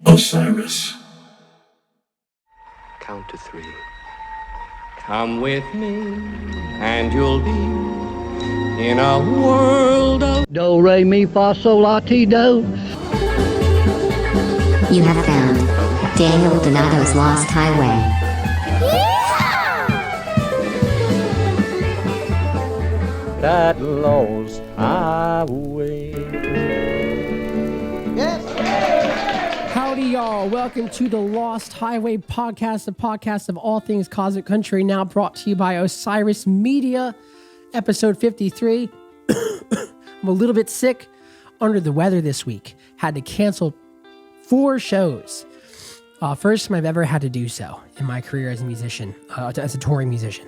Osiris. Count to 3. Come with me, and you'll be in a world of Do, re, mi, fa, sol, la, ti, do. You have found Daniel Donato's Lost Highway. that lost highway. Howdy, y'all. Welcome to the Lost Highway podcast, the podcast of all things Cosmic Country, now brought to you by Osiris Media, episode 53. I'm a little bit sick, under the weather this week. Had to cancel 4 shows. First time I've ever had to do so in my career as a musician, as a touring musician.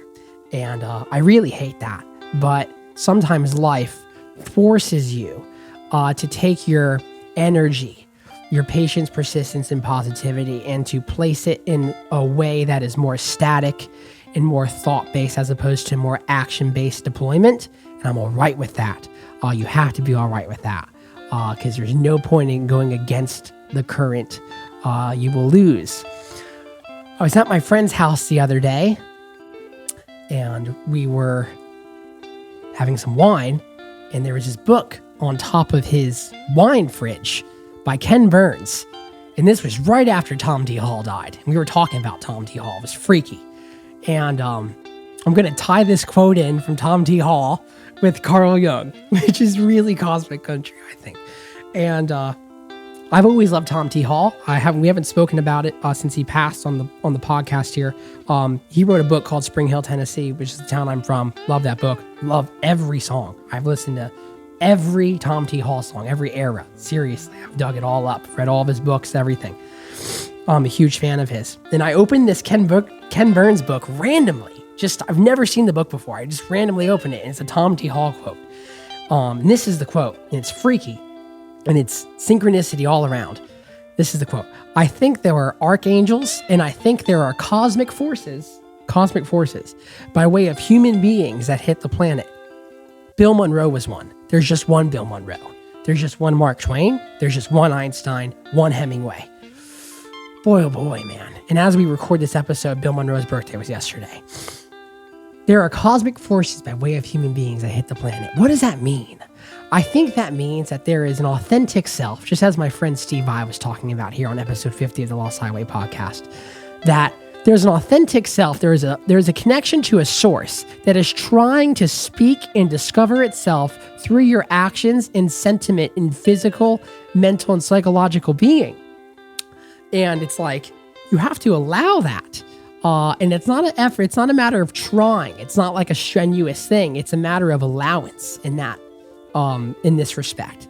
And I really hate that. But sometimes life forces you to take your energy, your patience, persistence, and positivity, and to place it in a way that is more static and more thought-based as opposed to more action-based deployment. And I'm all right with that. You have to be all right with that because there's no point in going against the current. You will lose. I was at my friend's house the other day, and we were having some wine, and there was this book on top of his wine fridge by Ken Burns. And this was right after Tom T. Hall died. We were talking about Tom T. Hall. It was freaky. And I'm going to tie this quote in from Tom T. Hall with Carl Jung, which is really Cosmic Country, I think. And I've always loved Tom T. Hall. We haven't spoken about it since he passed on the podcast here. He wrote a book called Spring Hill, Tennessee, which is the town I'm from. Love that book. Love every song. I've listened to every Tom T. Hall song, every era. Seriously, I've dug it all up, read all of his books, everything. I'm a huge fan of his. And I opened this Ken Burns book randomly. I've never seen the book before. I just randomly opened it, and it's a Tom T. Hall quote. And this is the quote, and it's freaky. And it's synchronicity all around. This is the quote. I think there are archangels, and I think there are cosmic forces by way of human beings that hit the planet. Bill Monroe was one. There's just one Bill Monroe. There's just one Mark Twain. There's just one Einstein, one Hemingway. Boy, oh boy, man. And as we record this episode, Bill Monroe's birthday was yesterday. There are cosmic forces by way of human beings that hit the planet. What does that mean? I think that means that there is an authentic self, just as my friend Steve I was talking about here on episode 50 of the Lost Highway podcast, that there's an authentic self, there is a connection to a source that is trying to speak and discover itself through your actions and sentiment in physical, mental, and psychological being. And it's like, you have to allow that. And it's not an effort, it's not a matter of trying. It's not like a strenuous thing. It's a matter of allowance in that. In this respect,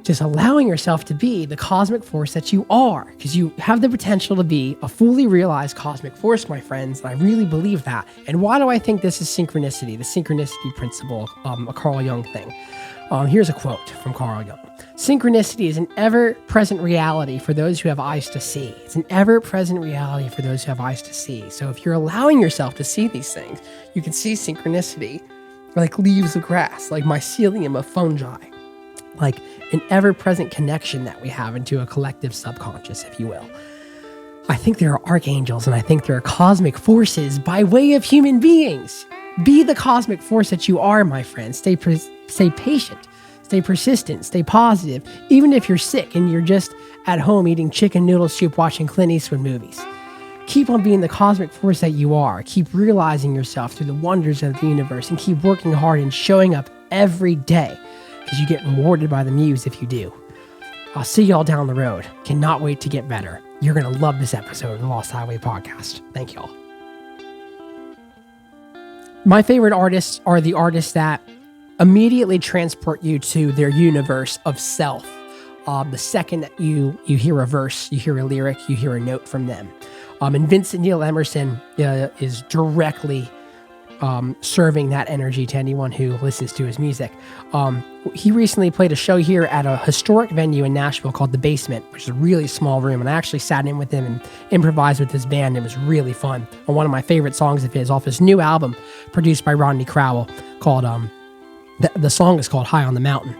just allowing yourself to be the cosmic force that you are, because you have the potential to be a fully realized cosmic force, my friends. And I really believe that. And why do I think this is synchronicity, the synchronicity principle, a Carl Jung thing? Here's a quote from Carl Jung. Synchronicity is an ever-present reality for those who have eyes to see. It's an ever-present reality for those who have eyes to see. So if you're allowing yourself to see these things, you can see synchronicity like leaves of grass, like mycelium of fungi, like an ever-present connection that we have into a collective subconscious, if you will. I think there are archangels, and I think there are cosmic forces by way of human beings. Be the cosmic force that you are, my friends. Stay patient, stay persistent, stay positive, even if you're sick and you're just at home eating chicken noodle soup watching Clint Eastwood movies. Keep on being the cosmic force that you are. Keep realizing yourself through the wonders of the universe, and keep working hard and showing up every day, because you get rewarded by the muse if you do. I'll see y'all down the road. Cannot wait to get better. You're going to love this episode of the Lost Highway podcast. Thank y'all. My favorite artists are the artists that immediately transport you to their universe of self. The second that you hear a verse, you hear a lyric, you hear a note from them. And Vincent Emerson is directly serving that energy to anyone who listens to his music. He recently played a show here at a historic venue in Nashville called The Basement, which is a really small room. And I actually sat in with him and improvised with his band. It was really fun. On one of my favorite songs of his off his new album produced by Rodney Crowell called, the song is called High on the Mountain.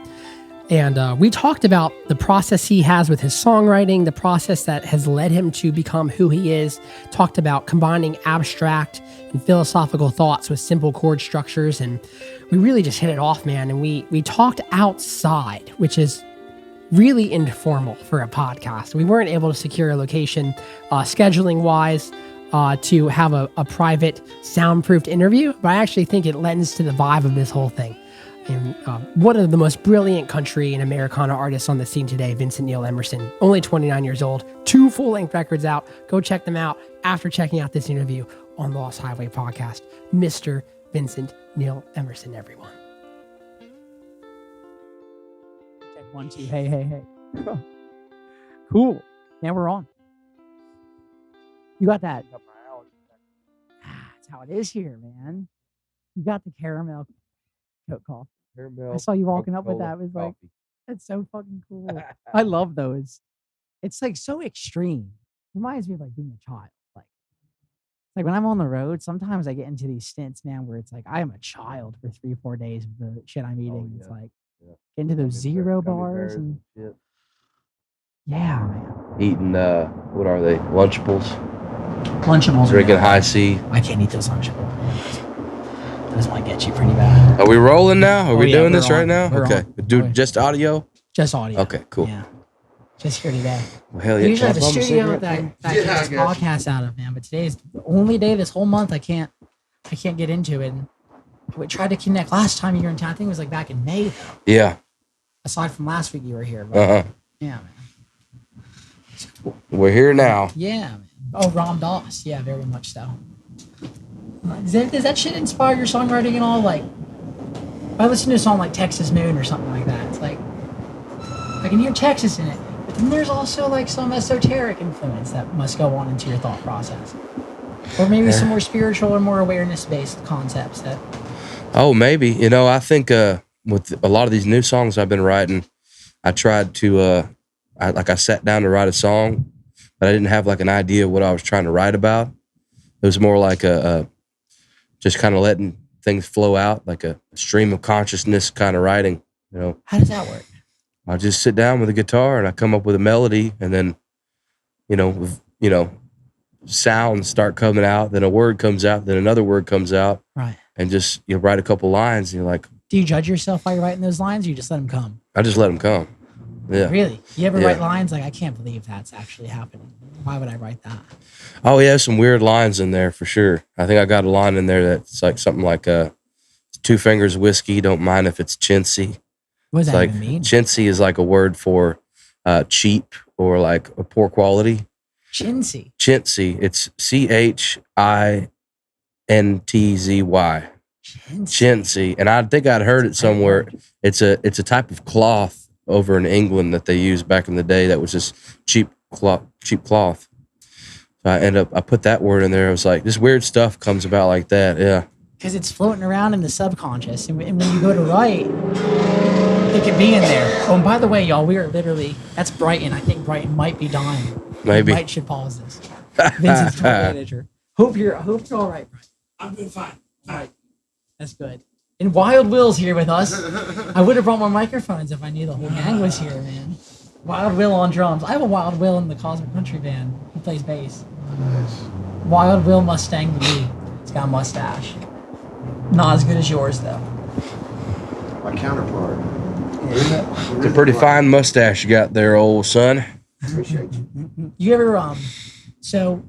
And we talked about the process he has with his songwriting, the process that has led him to become who he is. Talked about combining abstract and philosophical thoughts with simple chord structures. And we really just hit it off, man. And we talked outside, which is really informal for a podcast. We weren't able to secure a location scheduling wise to have a private soundproofed interview, but I actually think it lends to the vibe of this whole thing. And one of the most brilliant country and Americana artists on the scene today, Vincent Neil Emerson, only 29 years old, 2 full-length records out. Go check them out after checking out this interview on the Lost Highway podcast. Mr. Vincent Neil Emerson, everyone. Check 1, 2. Hey. Cool. Now we're on. You got that. That's how it is here, man. You got the caramel Coke coffee. I saw you walking up with that. It was like, that's so fucking cool. I love those. It's like so extreme. Reminds me of like being a child. Like when I'm on the road, sometimes I get into these stints, man, where it's like I am a child for 3-4 days of the shit I'm eating. It's like get into those zero bars and shit. Yeah, man. Eating what are they? Lunchables. Lunchables. Drinking high C. I can't eat those Lunchables. Those might get you pretty bad. Are we rolling now? Are we doing this right now? We're okay. on. Do just audio? Just audio. Okay, cool. Yeah. Just here today. Well, hell yeah. We usually have a studio that I get this podcast out of, man. But today is the only day this whole month I can't get into it. And we tried to connect last time you were in town. I think it was like back in May, though. Yeah. Aside from last week you were here. But yeah, man. Cool. We're here now. Yeah, man. Oh, Ram Dass. Yeah, very much so. Does that shit inspire your songwriting at all? Like, if I listen to a song like Texas Moon or something like that, it's like, I can hear Texas in it, but then there's also like some esoteric influence that must go on into your thought process. Or maybe some more spiritual or more awareness-based concepts that... Oh, maybe. You know, I think with a lot of these new songs I've been writing, I tried to, I sat down to write a song, but I didn't have like an idea of what I was trying to write about. It was more like just kind of letting things flow out, like a stream of consciousness kind of writing, you know. How does that work? I just sit down with a guitar and I come up with a melody, and then, sounds start coming out, then a word comes out, then another word comes out. Right. And just, write a couple lines, and you're like... Do you judge yourself while you're writing those lines, or you just let them come? I just let them come. Yeah. Really? You ever write lines like, I can't believe that's actually happening. Why would I write that? Oh, yeah, some weird lines in there for sure. I think I got a line in there that's like something like 2 fingers whiskey, don't mind if it's chintzy. What does that like, even mean? Chintzy is like a word for cheap or like a poor quality. Chintzy? Chintzy. It's CHINTZY. Chintzy. And I think I'd heard it somewhere. It's a type of cloth over in England that they used back in the day that was just cheap cloth. So I put that word in there. I was like, this weird stuff comes about like that. Yeah. Because it's floating around in the subconscious. And when you go to write, it could be in there. Oh, and by the way, y'all, we are literally, that's Brighton. I think Brighton might be dying. Maybe. Might should pause this. Vincent's tour manager. Hope you're all right, Brighton. I'm doing fine. All right. That's good. And Wild Will's here with us. I would have brought more microphones if I knew the whole gang was here, man. Wild Will on drums. I have a Wild Will in the Cosmic Country band. He plays bass. Nice. Wild Will Mustang Lee. He's got a mustache. Not as good as yours, though. My counterpart. It's a pretty fine mustache you got there, old son. Appreciate you. You ever, so,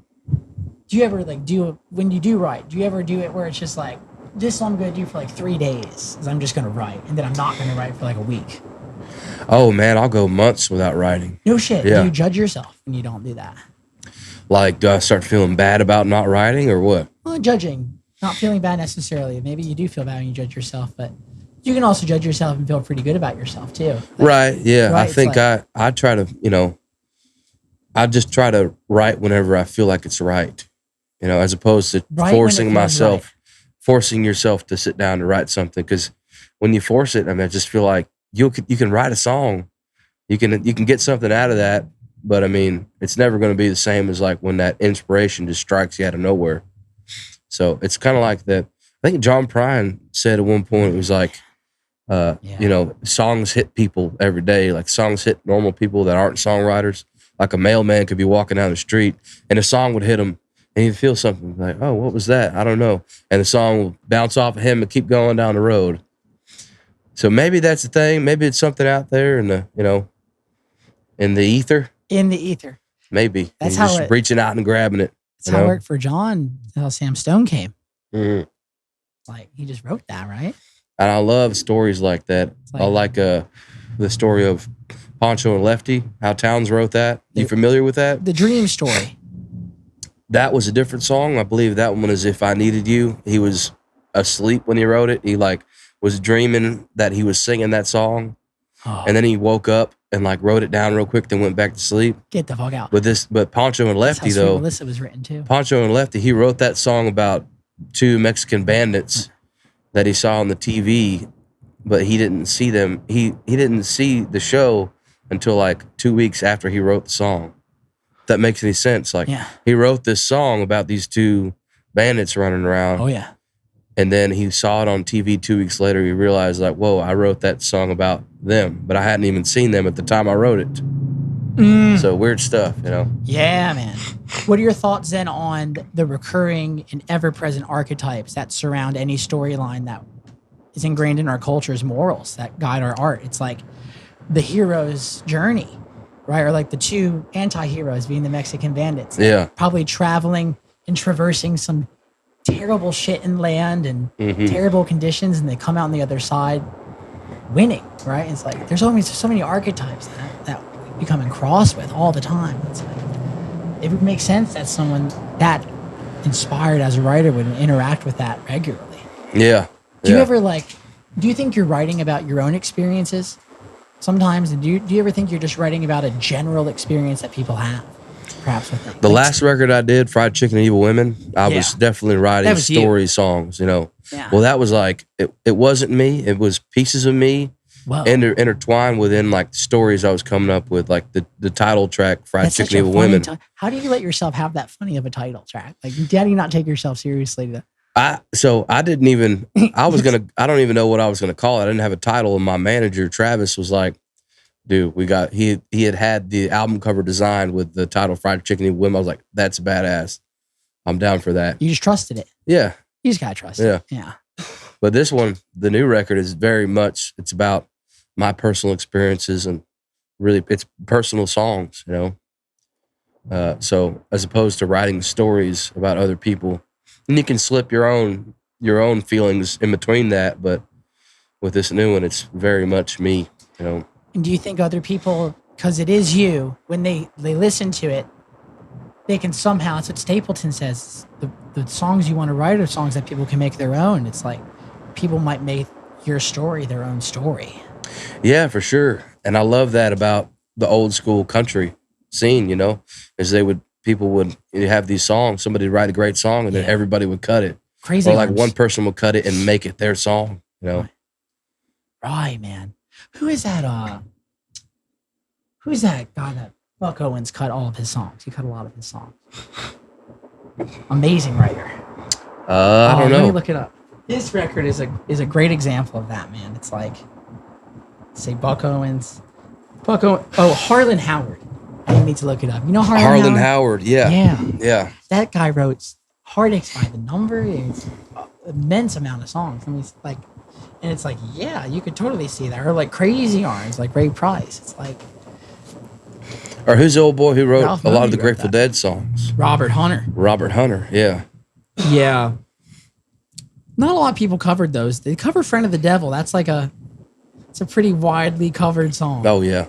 do you ever, like, when you do write, do you ever do it where it's just like, this I'm going to do for like 3 days, because I'm just going to write, and then I'm not going to write for like a week? Oh, man, I'll go months without writing. No shit. Yeah. Do you judge yourself when you don't do that? Like, do I start feeling bad about not writing or what? Well, judging. Not feeling bad necessarily. Maybe you do feel bad when you judge yourself, but you can also judge yourself and feel pretty good about yourself too. Right, yeah. Right, I think like, I try to, I just try to write whenever I feel like it's right, as opposed to forcing myself, forcing yourself to sit down to write something. Because when you force it, I just feel like you can write a song, you can get something out of that, but it's never going to be the same as like when that inspiration just strikes you out of nowhere. So it's kind of like that. I think John Prine said at one point, it was like, You know, songs hit people every day. Like songs hit normal people that aren't songwriters. Like a mailman could be walking down the street and a song would hit him and he'd feel something like, oh, what was that? I don't know. And the song will bounce off of him and keep going down the road. So maybe that's the thing. Maybe it's something out there in the, you know, in the ether. In the ether. Maybe. That's You're how just reaching out and grabbing it. That's how it worked for John, how Sam Stone came. Mm-hmm. Like, he just wrote that, right? And I love stories like that. I like the story of Poncho and Lefty, how Towns wrote that. You familiar with that? The Dream Story. That was a different song. I believe that one is If I Needed You. He was asleep when he wrote it. He like was dreaming that he was singing that song. Oh. And then he woke up and like wrote it down real quick, then went back to sleep. Get the fuck out. But Poncho and Lefty, that's how though. Melissa was written too. Poncho and Lefty, he wrote that song about two Mexican bandits that he saw on the TV, but he didn't see them. He didn't see the show until like 2 weeks after he wrote the song. If that makes any sense. Like he wrote this song about these two bandits running around. Oh yeah. And then he saw it on TV 2 weeks later. He realized like, whoa, I wrote that song about them, but I hadn't even seen them at the time I wrote it. So weird stuff, you know? Yeah, man. What are your thoughts then on the recurring and ever-present archetypes that surround any storyline that is ingrained in our culture's morals that guide our art? It's like the hero's journey, right? Or like the two anti-heroes being the Mexican bandits. Yeah. Probably traveling and traversing some terrible shit in land and terrible conditions, and they come out on the other side winning, right? It's like there's always so many archetypes that we come and cross with all the time. It's like it would make sense that someone that inspired as a writer would interact with that regularly. Yeah. Do you ever do you think you're writing about your own experiences sometimes? And do you ever think you're just writing about a general experience that people have? Perhaps with it. The last record I did, Fried Chicken and Evil Women, I was definitely writing story songs, you know. Yeah. Well, that was like, it wasn't me. It was pieces of me intertwined within like stories I was coming up with, like the title track, Fried Chicken and Evil Women. How do you let yourself have that funny of a title track? Like, how do you not take yourself seriously? So I didn't even, I don't even know what I was going to call it. I didn't have a title. And my manager, Travis, was like, dude, he had the album cover designed with the title Fried Chicken and Evil Women. I was like, that's badass. I'm down for that. You just trusted it. Yeah. You just got to trust it. Yeah. But this one, the new record is very much, it's about my personal experiences and really it's personal songs, you know? So as opposed to writing stories about other people, and you can slip your own feelings in between that. But with this new one, it's very much me, you know? And do you think other people, because it is you, when they listen to it, they can somehow, that's what Stapleton says, the songs you want to write are songs that people can make their own. It's like people might make your story their own story. Yeah, for sure. And I love that about the old school country scene, you know, is people would have these songs, somebody would write a great song and then everybody would cut it. Crazy. Or like one person would cut it and make it their song, you know? Right, man. Who's that guy that Buck Owens cut all of his songs? He cut a lot of his songs. Amazing writer. I don't know. Let me look it up. This record is a great example of that, man. It's like, say Buck Owens. Harlan Howard. I didn't need to look it up. You know Harlan Howard? Yeah. Yeah. That guy wrote Heartaches by the Number. It's an immense amount of songs. I mean, it's like, and it's like, yeah, you could totally see that. Or like Crazy Arms, like Ray Price. It's like. Or who's the old boy who wrote Ralph a lot Mooney of the wrote Grateful that. Dead songs? Robert Hunter, yeah. Yeah. Not a lot of people covered those. They cover Friend of the Devil. That's like it's a pretty widely covered song. Oh, yeah.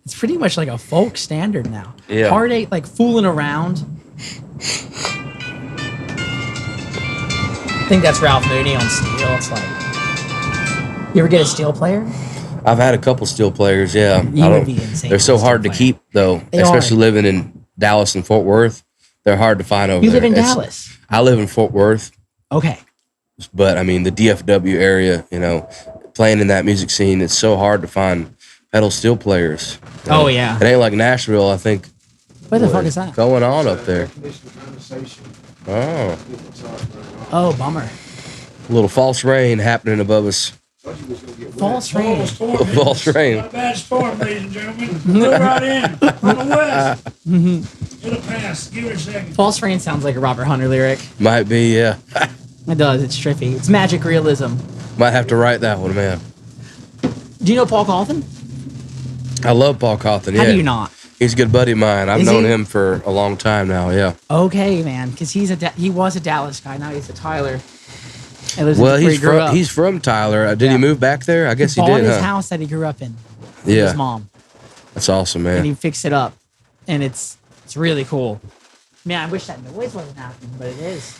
It's pretty much like a folk standard now. Yeah. Heartache, like Fooling Around. I think that's Ralph Mooney on steel. It's like, you ever get a steel player? I've had a couple steel players, yeah. You would be insane. They're so hard to keep, though, especially living in Dallas and Fort Worth. They're hard to find over there. You live in Dallas? I live in Fort Worth. Okay. But, I mean, the DFW area, you know, playing in that music scene, it's so hard to find pedal steel players. You know? Oh, yeah. It ain't like Nashville, I think. What the fuck is that? Going on up there. Oh, bummer. A little false rain happening above us. False rain. False rain. Not a bad storm, ladies and gentlemen. Move right in from the west. It'll pass. Give it a second. False rain sounds like a Robert Hunter lyric. Might be, yeah. It does. It's trippy. It's magic realism. Might have to write that one, man. Do you know Paul Cawthon? I love Paul Cawthon. Yeah. How do you not? He's a good buddy of mine. I've Is known he? him for a long time now. Yeah. Okay, man, because he was a Dallas guy. Now he's a Tyler. He lives Well, where he grew up. he's from Tyler. Did Yeah. he move back there? I guess he bought did. his Huh? house that he grew up in. With Yeah. his mom, That's awesome, and man. he fixed it up, and it's really cool. Man, I wish that noise wasn't happening, but it is.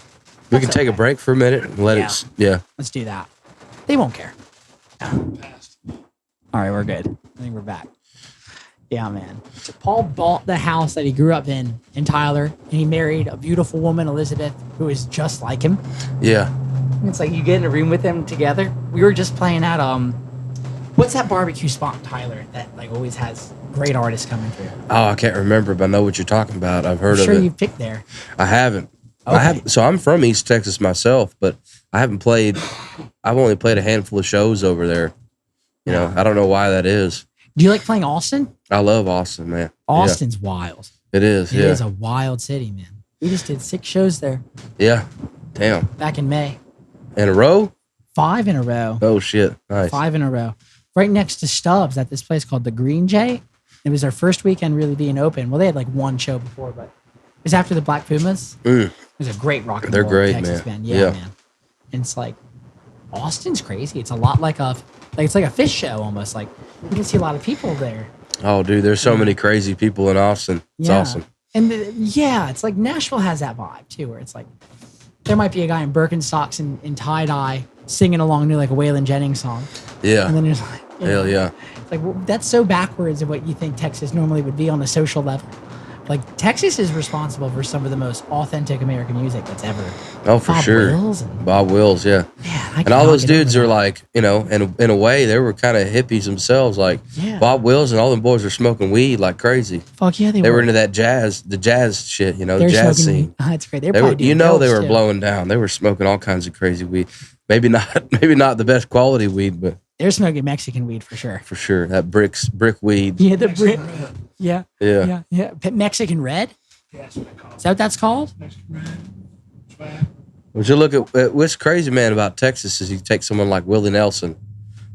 We can That's take a okay. break for a minute and let Yeah. it. Yeah. Let's do that. They won't care. All right, we're good. I think we're back. Yeah, man. So Paul bought the house that he grew up in Tyler, and he married a beautiful woman, Elizabeth, who is just like him. Yeah. It's like you get in a room with them together. We were just playing at what's that barbecue spot in Tyler that like always has great artists coming through? Oh, I can't remember, but I know what you're talking about. I've heard I'm sure of it. you picked there. I haven't. Okay. I haven't. So I'm from East Texas myself, but I haven't played. I've only played a handful of shows over there. You know, I don't know why that is. Do you like playing Austin? I love Austin, man. Austin's wild. Yeah, it is. It Yeah. is a wild city, man. We just did 6 shows there Yeah. Damn. back in May. In a row? 5 in a row. Oh shit. Nice. 5 in a row. Right next to Stubbs at this place called the Green Jay. It was their first weekend really being open. Well, they had like one show before, but it was after the Black Pumas. Mm. It was a great rock and They're roll great, Texas man. band. Yeah. Man. And it's like Austin's crazy. It's a lot like it's like a fish show almost. Like you can see a lot of people there. Oh, dude, there's so many crazy people in Austin. It's awesome. And it's like Nashville has that vibe too, where it's like there might be a guy in Birkenstocks and tie dye singing along to like a Waylon Jennings song, Yeah. and then there's like Hell yeah. Like well, that's so backwards of what you think Texas normally would be on a social level. Like Texas is responsible for some of the most authentic American music that's ever. Oh, for Bob sure. Wills and- Bob Wills, yeah. Man, And all those dudes are like, you know, in a way, they were kind of hippies themselves. Like Yeah. Bob Wills and all them boys were smoking weed like crazy. fuck yeah, They were into that the jazz shit, you know, They're the jazz smoking scene. weed. That's great. They're They were, probably you doing know, they dopes, were too. blowing down. They were smoking all kinds of crazy weed. Maybe not the best quality weed, but They're smoking Mexican weed for sure. for sure that brick weed. Yeah, the Brit. Yeah, Yeah. yeah. Mexican red. Yeah, that's what I call it. Is that what that's called? Mexican red. Swag. Would you look at what's crazy, man, about Texas is you take someone like Willie Nelson,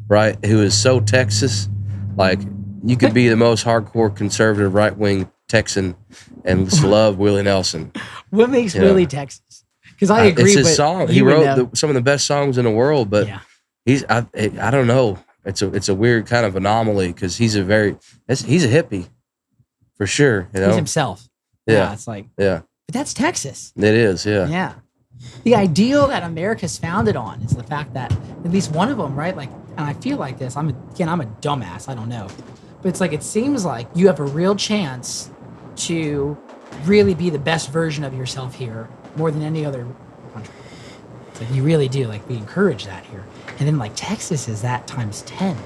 right, who is so Texas, like you could be the most hardcore conservative right wing Texan and just love Willie Nelson. What makes Yeah. Willie Texas? Because I agree It's his with song. He you would wrote know. some of the best songs in the world, but Yeah. I don't know. It's a weird kind of anomaly because he's a hippie for sure. You know, He's himself. Yeah. It's like, yeah, but that's Texas. it is. Yeah, Yeah. The ideal that America's founded on is the fact that at least one of them, right? Like, and I feel like this. I'm a dumbass. I don't know, but it's like it seems like you have a real chance to really be the best version of yourself here more than any other country. It's like you really do. Like we encourage that here, and then like Texas is that times 10.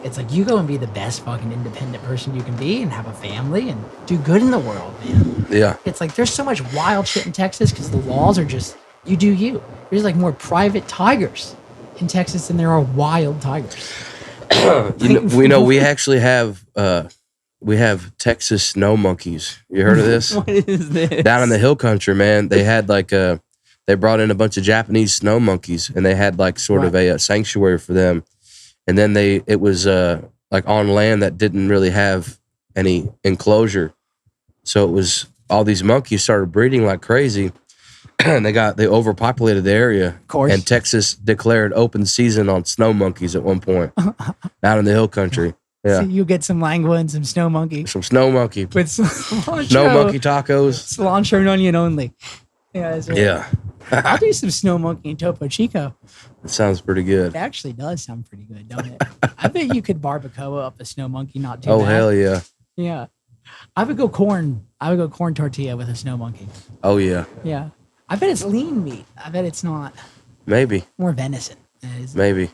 It's like you go and be the best fucking independent person you can be and have a family and do good in the world, man. yeah. It's like there's so much wild shit in Texas because the laws are just you do you. There's like more private tigers in Texas than there are wild tigers. We know we actually have Texas snow monkeys. You heard of this? What is this? Down in the hill country, man, they had they brought in a bunch of Japanese snow monkeys and they had like sort of a sanctuary for them. And then it was like on land that didn't really have any enclosure. So it was all these monkeys started breeding like crazy. And they overpopulated the area. Of course. And Texas declared open season on snow monkeys at one point. Down in the hill country. Yeah. So you get some lengua and some snow monkey Some snow monkey. with cilantro, Snow monkey tacos. cilantro and onion only. Yeah, that's right. Yeah. I'll do some snow monkey and Topo Chico. It sounds pretty good. It actually does sound pretty good, don't it? I bet you could barbacoa up a snow monkey not too Oh, bad. hell yeah. Yeah. I would go corn tortilla with a snow monkey. Oh, yeah. Yeah. I bet it's lean meat. I bet it's not Maybe. more venison. It Maybe.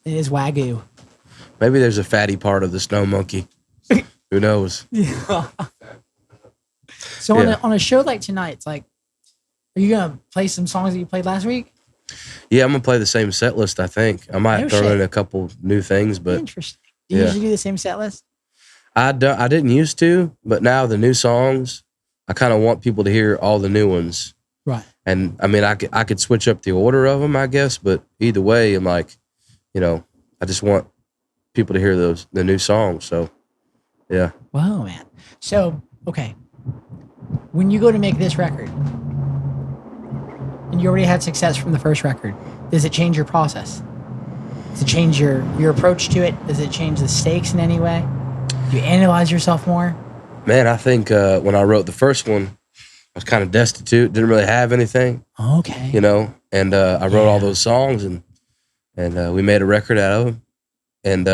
is Wagyu. Maybe there's a fatty part of the snow monkey. Who knows? So Yeah. on a show like tonight, it's like, are you gonna play some songs that you played last week? Yeah, I'm gonna play the same set list. I think I might No throw shit. in a couple new things, but Interesting. Do you yeah. usually do the same set list? I didn't used to, but now the new songs, I kind of want people to hear all the new ones. Right. And I mean, I could switch up the order of them, I guess, but either way, I'm like, I just want people to hear the new songs. So, yeah. Wow, man. So, okay. When you go to make this record, and you already had success from the first record, does it change your process? Does it change your approach to it? Does it change the stakes in any way? Do you analyze yourself more? Man, I think when I wrote the first one, I was kind of destitute, didn't really have anything. Okay. And I wrote all those songs, and we made a record out of them. And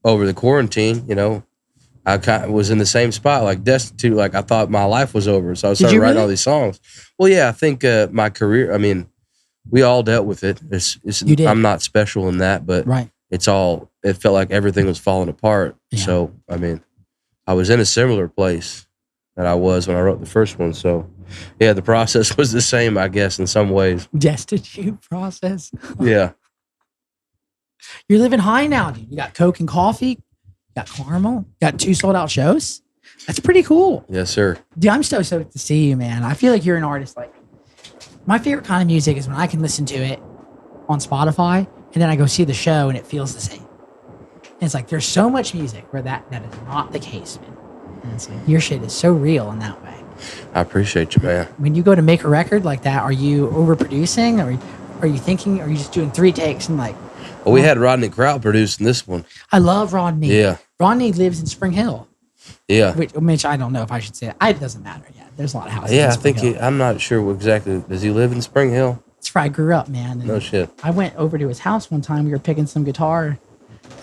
over the quarantine, I kind of was in the same spot, like destitute, like I thought my life was over. So I started writing all these songs. Well, yeah, I think my career, I mean, we all dealt with it. You did. I'm not special in that, but Right. it felt like everything was falling apart. Yeah. So, I mean, I was in a similar place that I was when I wrote the first one. So, yeah, the process was the same, I guess, in some ways. Destitute process. Yeah. You're living high now, dude. You got Coke and coffee. You got caramel. You got 2 sold out shows. That's pretty cool. Yes, sir. Dude, I'm so stoked to see you, man. I feel like you're an artist like me. My favorite kind of music is when I can listen to it on Spotify and then I go see the show and it feels the same. And it's like there's so much music where that is not the case, man. And it's like your shit is so real in that way. I appreciate you, man. When you go to make a record like that, are you overproducing or are you thinking, are you just doing 3 takes and like, Well, we had Rodney Crowd producing this one. I love Rodney. Yeah. Rodney lives in Spring Hill. Yeah. Which I don't know if I should say that. It doesn't matter yet. There's a lot of houses. Yeah, in I Spring think Hill. I'm not sure exactly. Does he live in Spring Hill? That's where I grew up, man. And No shit. I went over to his house one time. We were picking some guitar.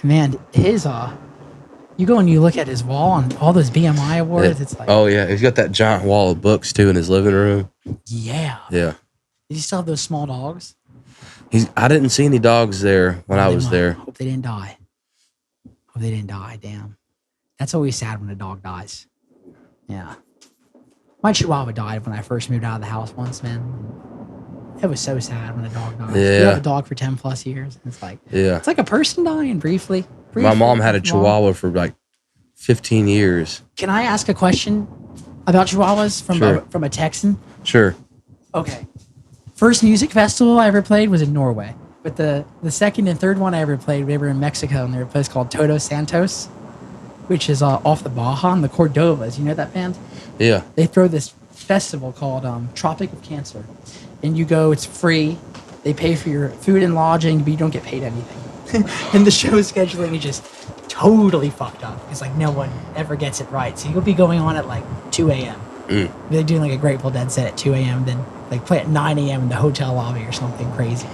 And man, you go and you look at his wall and all those BMI awards. It's like, Oh, yeah. He's got that giant wall of books, too, in his living room. yeah. Yeah. Did you still have those small dogs? I didn't see any dogs there when I They was might. there. Hope they didn't die. Hope they didn't die. Damn. That's always sad when a dog dies. Yeah. My Chihuahua died when I first moved out of the house once, man. It was so sad when a dog dies. Yeah. You have a dog for 10 plus years. And it's like a person dying briefly. My mom had a Chihuahua for like 15 years. Can I ask a question about Chihuahuas from a Texan? Sure. Okay. First music festival I ever played was in Norway. But the second and third one I ever played, we were in Mexico, and there was a place called Todos Santos, which is off the Baja and the Cordovas. You know that band? Yeah. They throw this festival called Tropic of Cancer. And you go, it's free. They pay for your food and lodging, but you don't get paid anything. And the show scheduling is just totally fucked up. It's like no one ever gets it right. So you'll be going on at like 2 a.m. They're doing like a Grateful Dead set at 2 a.m. Then like play at 9 a.m. in the hotel lobby or something crazy.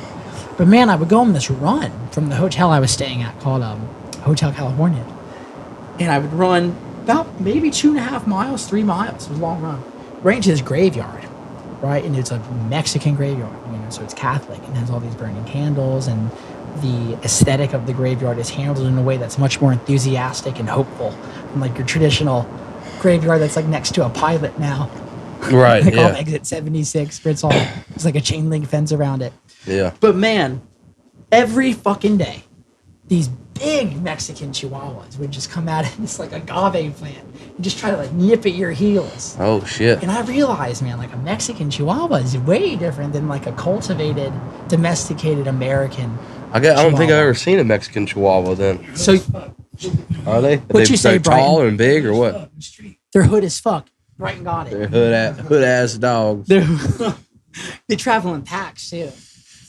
But man, I would go on this run from the hotel I was staying at called Hotel California. And I would run about maybe 2.5 miles, 3 miles. It was a long run. Right into this graveyard, right? And it's a Mexican graveyard, so it's Catholic and has all these burning candles, and the aesthetic of the graveyard is handled in a way that's much more enthusiastic and hopeful than like your traditional graveyard that's like next to a pilot now. Right. Like Yeah. on exit 76, where it's like a chain link fence around it. Yeah. But man, every fucking day, these big Mexican Chihuahuas would just come out of this like agave plant and just try to like nip at your heels. Oh, shit. And I realized, man, like a Mexican Chihuahua is way different than like a cultivated, domesticated American. I don't think I've Chihuahua. ever seen a Mexican Chihuahua then. So Are they? What'd you say, they're tall Brighton? and big or what? they're hood as fuck. Brighton got They're it. hood ass dogs. They travel in packs too.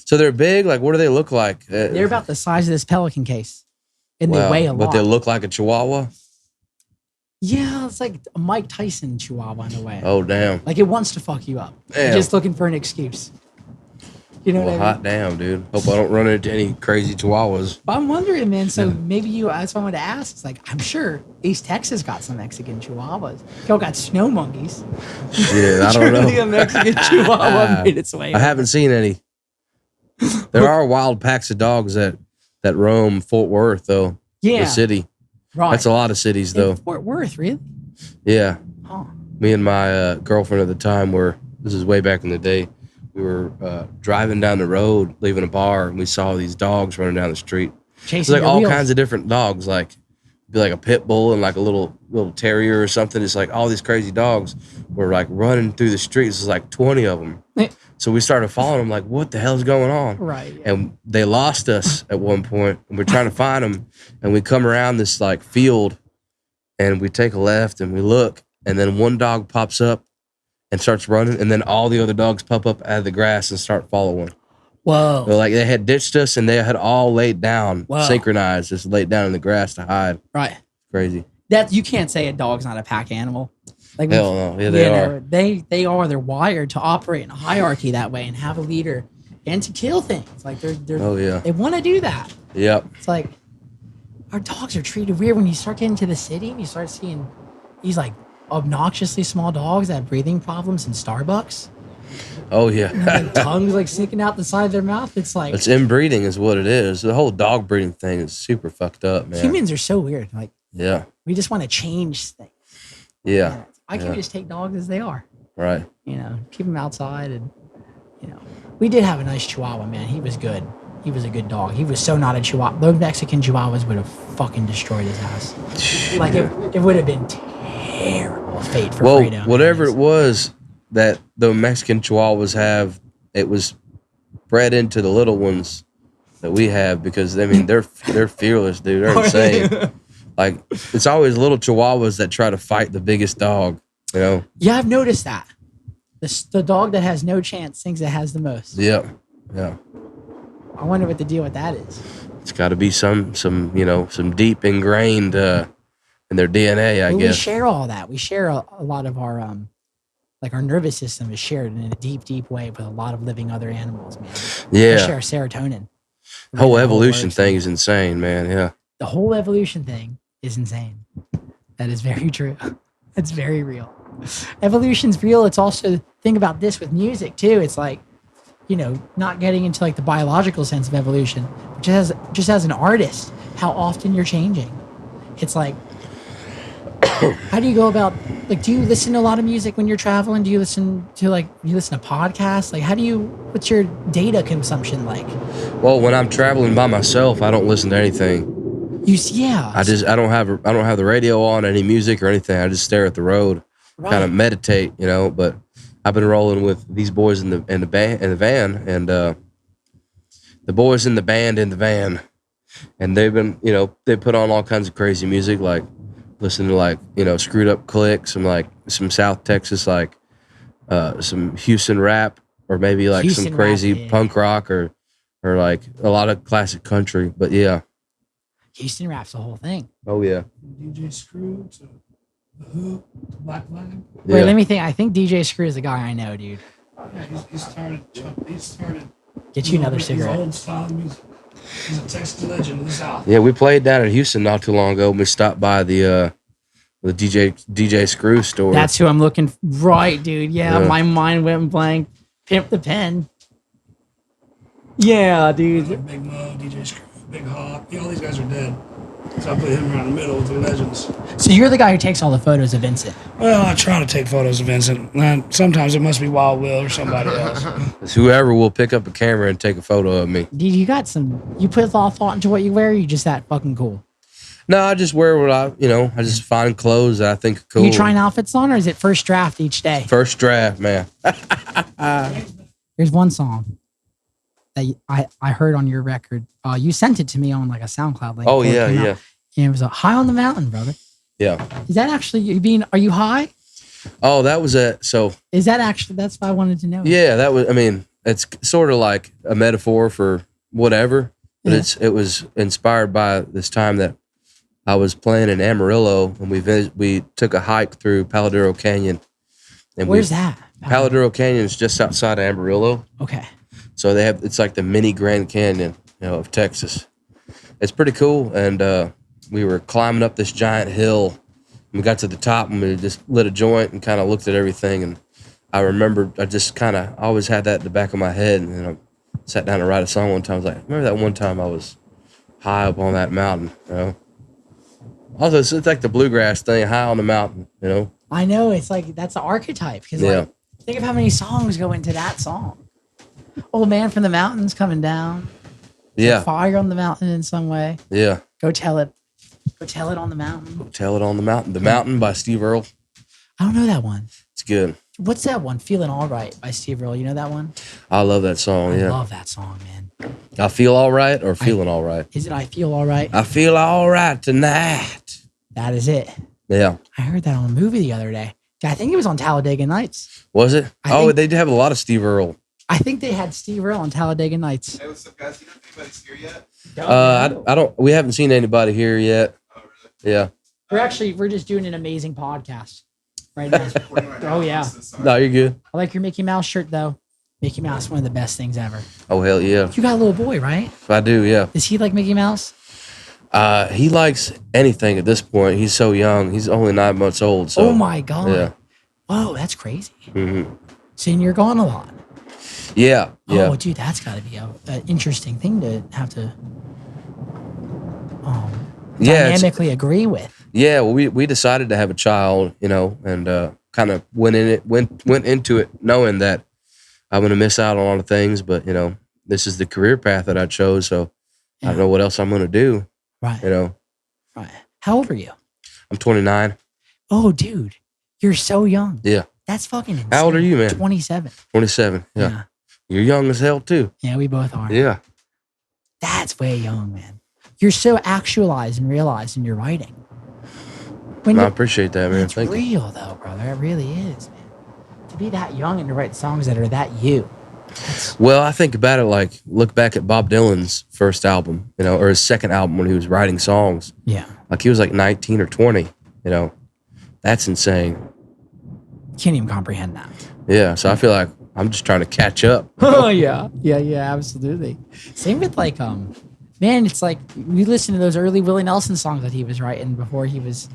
So they're big? Like, what do they look like? They're about the size of this Pelican case. And Wow, they weigh a lot. But they look like a Chihuahua? Yeah, it's like a Mike Tyson Chihuahua in a way. Oh, damn. Like it wants to fuck you up. You're Damn. just looking for an excuse. You know Well, what I mean? hot damn, dude. Hope I don't run into any crazy Chihuahuas. But I'm wondering, man. So maybe that's what I wanted to ask. It's like I'm sure East Texas got some Mexican Chihuahuas. Y'all got snow monkeys. Shit, I don't Surely know. a Mexican Chihuahua made its way. I haven't seen any. There are wild packs of dogs that roam Fort Worth, though. Yeah. The city. Right. That's a lot of cities, In though. Fort Worth, really? Yeah. Huh. Me and my girlfriend at the time this is way back in the day, we were driving down the road, leaving a bar, and we saw these dogs running down the street. It's like all kinds of different dogs, like be like a pit bull and like a little terrier or something. It's like all these crazy dogs were like running through the streets. There's like 20 of them. So we started following them, like, what the hell's going on? Right. Yeah. And they lost us at one point, and we're trying to find them. And we come around this like field, and we take a left, and we look, and then one dog pops up and starts running, and then all the other dogs pop up out of the grass and start following. Whoa. They're like they had ditched us, and they had all laid down, synchronized, just laid down in the grass to hide. Right. Crazy. That you can't say a dog's not a pack animal. Like hell no. Yeah, they are. They are. They're wired to operate in a hierarchy that way and have a leader and to kill things. Like they're they want to do that. Yep. It's like our dogs are treated weird when you start getting to the city and you start seeing these like obnoxiously small dogs that have breathing problems in Starbucks. Oh yeah. And tongues like sticking out the side of their mouth. It's like it's inbreeding is what it is. The whole dog breeding thing is super fucked up, man. Humans are so weird. Like we just want to change things. Yeah. Why can't we just take dogs as they are? Right. You know, keep them outside, and you know, we did have a nice Chihuahua, man. He was good. He was a good dog. He was so not a Chihuahua. Those Mexican Chihuahuas would have fucking destroyed his house. Like it would have been terrible fate for Fredo. Whatever it was that the Mexican Chihuahuas have, it was bred into the little ones that we have because I mean they're fearless, dude. They're insane. Like it's always little Chihuahuas that try to fight the biggest dog. You know. Yeah, I've noticed that. The dog that has no chance thinks it has the most. Yeah. Yeah. I wonder what the deal with that is. It's got to be some deep ingrained in their DNA, I guess. We share all that. We share a lot of our like our nervous system is shared in a deep, deep way with a lot of living other animals, man. Yeah. We share serotonin. The whole evolution thing is insane, man. Yeah. The whole evolution thing is insane. That is very true. It's very real. Evolution's real. It's also, think about this with music too. It's like, you know, not getting into like the biological sense of evolution, but just as an artist, how often you're changing. It's like, how do you go about, like, do you listen to a lot of music when you're traveling? Do you listen to podcasts? Like, what's your data consumption like? Well, when I'm traveling by myself, I don't listen to anything. I don't have the radio on, any music or anything. I just stare at the road, kind of meditate, you know. But I've been rolling with these boys in the van, and the boys in the band in the van, and they've been, you know, they put on all kinds of crazy music, like listen to like, you know, Screwed Up Click, some South Texas, like some Houston rap, or maybe like Houston some crazy punk rock, or like a lot of classic country. But yeah. Houston rap's the whole thing. Oh yeah. DJ Screw to the Hoop to Black Flag. Yeah. Wait, let me think. I think DJ Screw is the guy I know, dude. Yeah, he started. Get you another cigarette. Old style music. He's a Texas legend of the South. Yeah, we played down in Houston not too long ago. We stopped by the DJ Screw store. That's who I'm looking. Right, dude. Yeah, my mind went blank. Pimp the Pen. Yeah, dude. Like Big Mo, DJ Screw, Big Hawk. All these guys are dead. So I put him around the middle with the legends. So you're the guy who takes all the photos of Vincent? Well, I try to take photos of Vincent. And sometimes it must be Wild Will or somebody else. It's whoever will pick up a camera and take a photo of me. Dude, you put a lot of thought into what you wear, or you just that fucking cool? No, I just wear what I just find clothes that I think are cool. You trying outfits on, or is it first draft each day? First draft, man. There's one song that I heard on your record. You sent it to me on like a SoundCloud link. Oh yeah, yeah. And it was a High on the Mountain, brother. Yeah. Is that actually are you high? Oh, that was it. So is that actually, that's what I wanted to know. Yeah, that was, I mean, it's sort of like a metaphor for whatever, but it was inspired by this time that I was playing in Amarillo, and we took a hike through Paladuro Canyon. And where's that? Paladuro Canyon is just outside of Amarillo. Okay. So it's like the mini Grand Canyon, of Texas. It's pretty cool, and we were climbing up this giant hill. And we got to the top, and we just lit a joint and kind of looked at everything. And I remember I just kind of always had that in the back of my head. And then I sat down to write a song one time. I was like, remember that one time I was high up on that mountain, Also, it's like the bluegrass thing, high on the mountain, I know, it's like, that's the archetype. Because think of how many songs go into that song. Old man from the mountains coming down. Yeah. Fire on the mountain in some way. Yeah. Go tell it. Go tell it on the mountain. Tell It on the Mountain. The Mountain by Steve Earle. I don't know that one. It's good. What's that one? Feeling All Right by Steve Earle. You know that one? I love that song. I Yeah. love that song, man. I Feel All Right or Feeling All Right? Is it I Feel All Right? I feel all right tonight. That is it. Yeah. I heard that on a movie the other day. I think it was on Talladega Nights. Was it? I think- They did have a lot of Steve Earle. I think they had Steve Earle on Talladega Nights. Hey, what's up, guys? You know anybody's here yet? I don't. We haven't seen anybody here yet. Oh, really? Yeah. We're just doing an amazing podcast right now. Oh, yeah. No, you're good. I like your Mickey Mouse shirt though. Mickey Mouse, one of the best things ever. Oh hell yeah. You got a little boy, right? I do. Yeah. Does he like Mickey Mouse? He likes anything at this point. He's so young. He's only 9 months old. So. Oh my god. Yeah. Whoa, that's crazy. Mm-hmm. So you're gone a lot. Yeah. Yeah. Oh, dude, that's got to be an interesting thing to have to Yeah. dynamically agree with. Yeah. Well, we decided to have a child, and kind of went into it knowing that I'm going to miss out on a lot of things, but this is the career path that I chose. So I don't know what else I'm going to do. Right. Right. How old are you? I'm 29. Oh, dude, you're so young. Yeah. That's fucking insane. How old are you, man? 27. 27. Yeah. You're young as hell too. Yeah, we both are. Yeah. That's way young, man. You're so actualized and realized in your writing. I appreciate that, man. It's Thank you. real, though, brother. It really is, man. To be that young and to write songs that are that you. Well, I think about it look back at Bob Dylan's first album, or his second album when he was writing songs. Yeah. Like he was like 19 or 20, That's insane. Can't even comprehend that. Yeah. So I feel like I'm just trying to catch up. Oh, yeah. Yeah, absolutely. Same with man, it's like we listen to those early Willie Nelson songs that he was writing before he was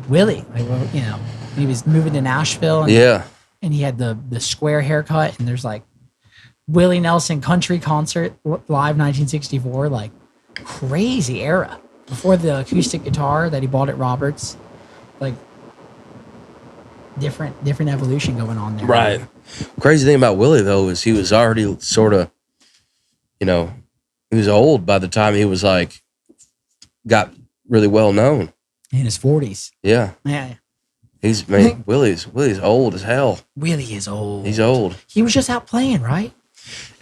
Willie. When he was moving to Nashville. And, Yeah. And he had the square haircut, and there's Willie Nelson country concert live 1964, crazy era before the acoustic guitar that he bought at Roberts, different evolution going on there. Right. Crazy thing about Willie though is he was already sort of, he was old by the time he was got really well known. In his 40s. Yeah. Yeah. Willie's old as hell. Willie is old. He's old. He was just out playing, right?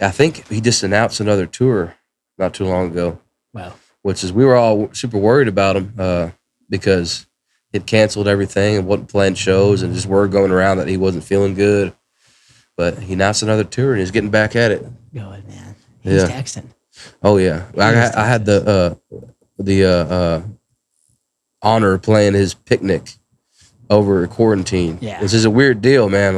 I think he just announced another tour not too long ago. Wow. Which is, we were all super worried about him because he'd canceled everything and wasn't playing shows, and just word going around that he wasn't feeling good. But he announced another tour and he's getting back at it. Good, man. He's texting. Oh yeah, I had the honor of playing his picnic over quarantine. Yeah. This is a weird deal, man.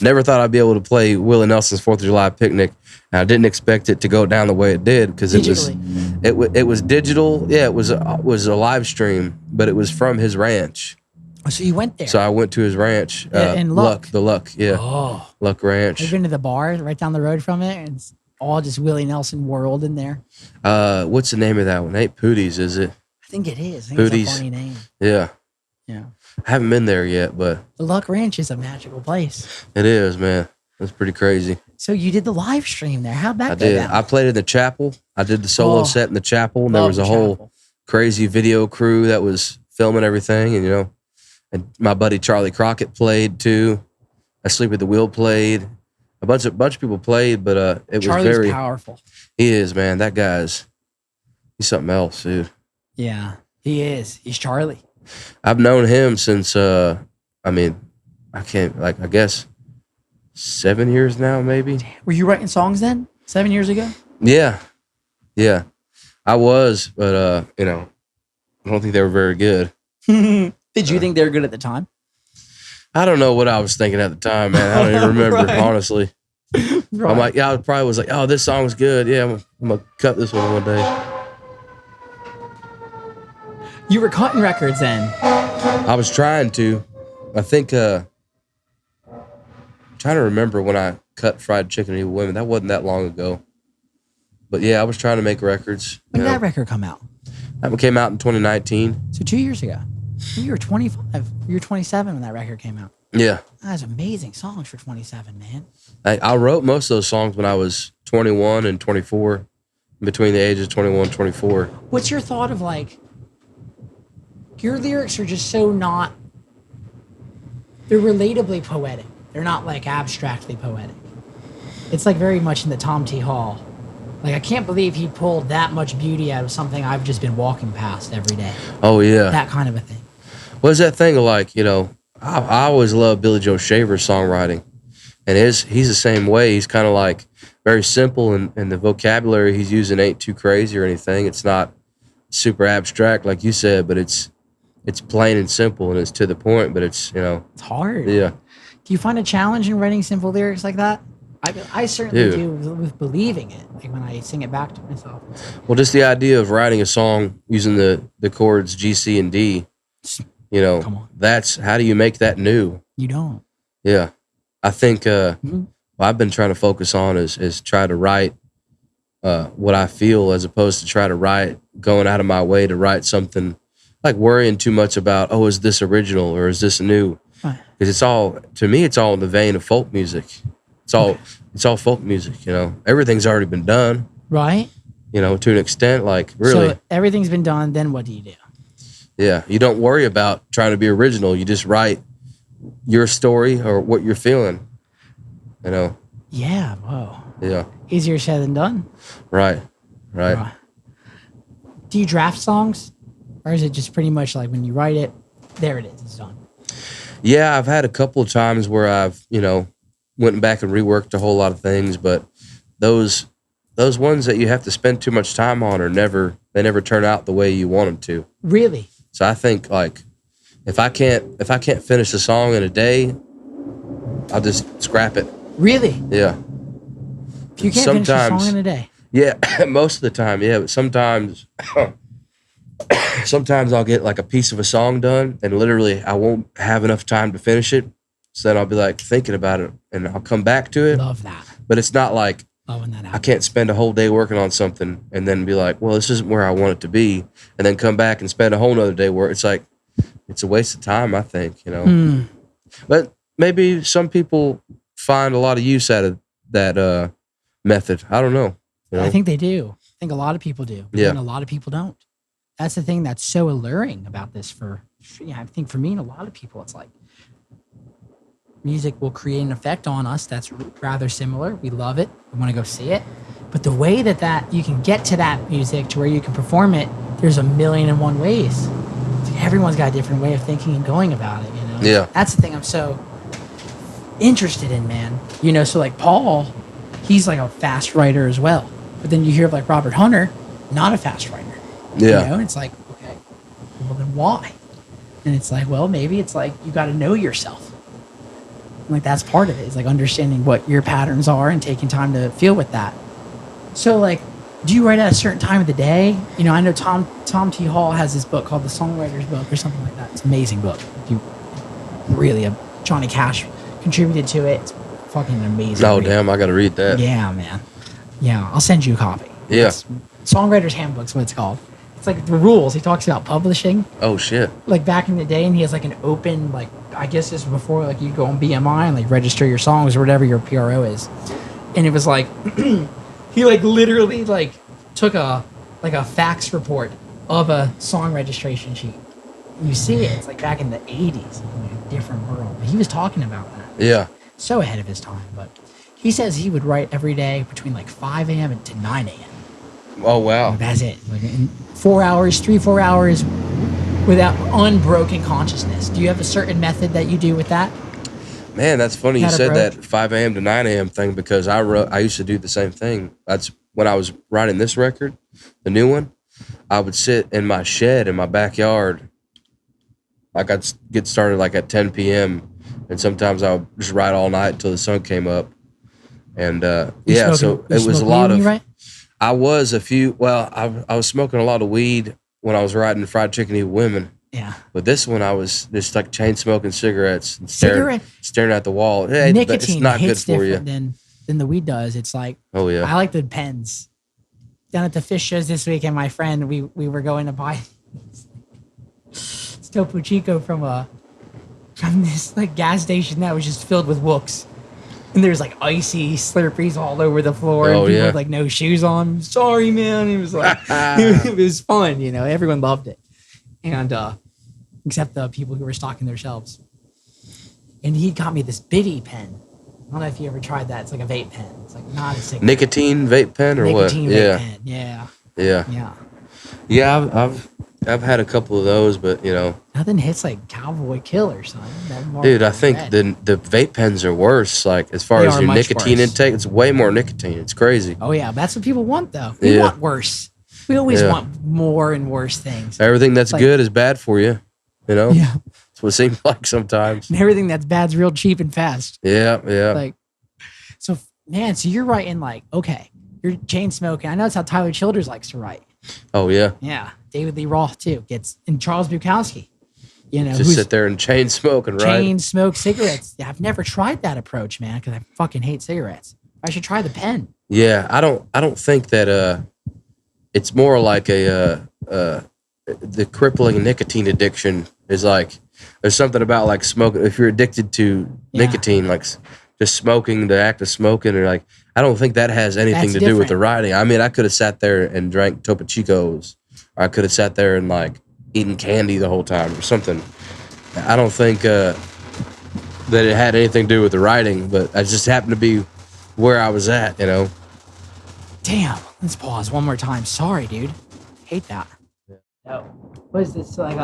Never thought I'd be able to play Willie Nelson's 4th of July picnic. And I didn't expect it to go down the way it did because it was digital. Yeah, it was a live stream, but it was from his ranch. Oh, so you went there? So I went to his ranch. In Luck. The Luck, yeah. Oh. Luck Ranch. I've been to the bar right down the road from it, and it's all just Willie Nelson world in there. What's the name of that one? Ain't Pooties, is it? I think it is. I think Pooties. it's a funny name. Yeah. Yeah. I haven't been there yet, but The Luck Ranch is a magical place. it is, man. That's pretty crazy. So you did the live stream there. How'd that I go did. down? I played in the chapel. I did the solo set in the chapel, and there Love was the a whole chapel. crazy video crew that was filming everything, and and my buddy Charlie Crockett played too. Asleep at the Wheel played. A bunch of people played, but it Charlie's was very powerful. He is, man. That he's something else, dude. Yeah, he is. He's Charlie. I've known him since I guess 7 years now, maybe. Were you writing songs then? 7 years ago? Yeah. I was, but I don't think they were very good. Did you think they were good at the time? I don't know what I was thinking at the time, man. I don't even remember, Right. honestly. Right. I'm like, I probably was like, oh, this song's good. Yeah, I'm gonna cut this one day. You were cutting records then. I was trying to. I think trying to remember when I cut Fried Chicken and Evil Women. That wasn't that long ago. But yeah, I was trying to make records. When did that record come out? That one came out in 2019. So 2 years ago. You were 25. You were 27 when that record came out. Yeah. That's amazing songs for 27, man. I wrote most of those songs when I was 21 and 24, between the ages of 21 and 24. What's your thought of like, your lyrics are just so not, they're relatably poetic. They're not like abstractly poetic. It's like very much in the Tom T. Hall. Like, I can't believe he pulled that much beauty out of something I've just been walking past every day. Oh, yeah. That kind of a thing. What's that thing of like, you know, I always loved Billy Joe Shaver's songwriting. And he's the same way. He's kind of like very simple, and the vocabulary he's using ain't too crazy or anything. It's not super abstract, like you said, but it's plain and simple, and it's to the point, but it's, you know. It's hard. Yeah. Do you find a challenge in writing simple lyrics like that? I certainly do with believing it, like when I sing it back to myself. Well, just the idea of writing a song using the chords G, C, and D, you know, that's, how do you make that new? You don't. Yeah. I think what I've been trying to focus on is try to write what I feel, as opposed to try to write, going out of my way to write something, like worrying too much about, oh, is this original or is this new? Because it's all, to me, it's all in the vein of folk music. It's all folk music, you know. Everything's already been done. Right. You know, to an extent, like, really. So everything's been done, then what do you do? Yeah, you don't worry about trying to be original. You just write your story or what you're feeling, you know. Yeah, whoa. Yeah. Easier said than done. Right. Do you draft songs? Or is it just pretty much like when you write it, there it is, it's done? Yeah, I've had a couple of times where I've, you know, went back and reworked a whole lot of things, but those ones that you have to spend too much time on they never turn out the way you want them to. Really? So I think, like, if I can't finish a song in a day, I'll just scrap it. Really? Yeah. You can't finish a song in a day? Yeah, most of the time, yeah. But sometimes I'll get like a piece of a song done, and literally I won't have enough time to finish it. So then I'll be like thinking about it, and I'll come back to it. Love that. But it's not like I can't spend a whole day working on something and then be like, well, this isn't where I want it to be, and then come back and spend a whole nother day where it's like, it's a waste of time, I think, you know. But maybe some people find a lot of use out of that method. I don't know. You know? I think they do. I think a lot of people do. Yeah. And a lot of people don't. That's the thing that's so alluring about this I think for me and a lot of people, it's like music will create an effect on us that's rather similar. We love it. We want to go see it. But the way that you can get to that music to where you can perform it, there's 1,000,001 ways. It's like everyone's got a different way of thinking and going about it, you know? Yeah. That's the thing I'm so interested in, man. You know, so like Paul, he's like a fast writer as well. But then you hear of like Robert Hunter, not a fast writer. Yeah. You know, it's like, okay, well then why? And it's like, well, maybe it's like you got to know yourself. And like that's part of it. It's like understanding what your patterns are and taking time to feel with that. So like, do you write at a certain time of the day? You know, I know Tom T. Hall has this book called The Songwriter's Book or something like that. It's an amazing book. Johnny Cash contributed to it. It's fucking amazing. Oh, damn, I got to read that. Yeah, man. Yeah, I'll send you a copy. Yeah. Songwriter's Handbook's what it's called. It's like the rules. He talks about publishing. Oh, shit. Like back in the day, and he has like an open, like, I guess this was before, like you go on BMI and like register your songs or whatever your PRO is. And it was like, he like literally like took a fax report of a song registration sheet. You see it. It's like back in the 80s, like a different world. But he was talking about that. Yeah. So ahead of his time. But he says he would write every day between like 5 a.m. and to 9 a.m. Oh, wow. Like, that's it. Like in 4 hours without unbroken consciousness. Do you have a certain method that you do with that? Man, that's funny you said that 5 a.m. to 9 a.m. thing, because I used to do the same thing. That's when I was writing this record, the new one. I would sit in my shed in my backyard. Like I'd get started like at 10 p.m. and sometimes I would just write all night until the sun came up. And so it was a lot of. I was I was smoking a lot of weed when I was writing Fried Chicken Eat Women. Yeah. But this one I was just like chain smoking cigarettes and staring at the wall. Hey, nicotine it's not hits good for you. different than the weed does. It's like, oh yeah. I like the pens. Down at the fish shows this weekend, my friend, we were going to buy Topo Chico from from this like gas station that was just filled with wooks. And there's like icy Slurpees all over the floor, and people with like no shoes on. Sorry, man. It was like it was fun, you know. Everyone loved it, and except the people who were stocking their shelves. And he got me this Biddy pen. I don't know if you ever tried that. It's like a vape pen. It's like not a cigarette. Nicotine vape pen or Nicotine what? Vape pen. Yeah. Yeah. Yeah. Yeah, I've had a couple of those, but you know, nothing hits like Cowboy Killer, son. Dude, I think the vape pens are worse. Like as far as your nicotine intake, it's way more nicotine. It's crazy. Oh yeah, that's what people want though. We want worse. We always want more and worse things. Everything that's like, good is bad for you. You know. Yeah. That's what it seems like sometimes. And everything that's bad's real cheap and fast. Yeah, yeah. Like, so man, so you're writing like, okay, you're chain smoking. I know that's how Tyler Childers likes to write. Oh yeah. Yeah. David Lee Roth too and Charles Bukowski. You know, just sit there and chain smoke and write. Chain smoke cigarettes. Yeah, I've never tried that approach, man, because I fucking hate cigarettes. I should try the pen. Yeah, I don't think that it's more like the crippling nicotine addiction is like there's something about like smoking. If you're addicted to nicotine, like just smoking, the act of smoking, or like I don't think that has anything to do with the writing. I mean, I could have sat there and drank Topo Chicos, or I could have sat there and like eating candy the whole time or something. I don't think that it had anything to do with the writing, but I just happened to be where I was at, you know. Damn. Let's pause one more time. Sorry, dude. Hate that. No. What is this like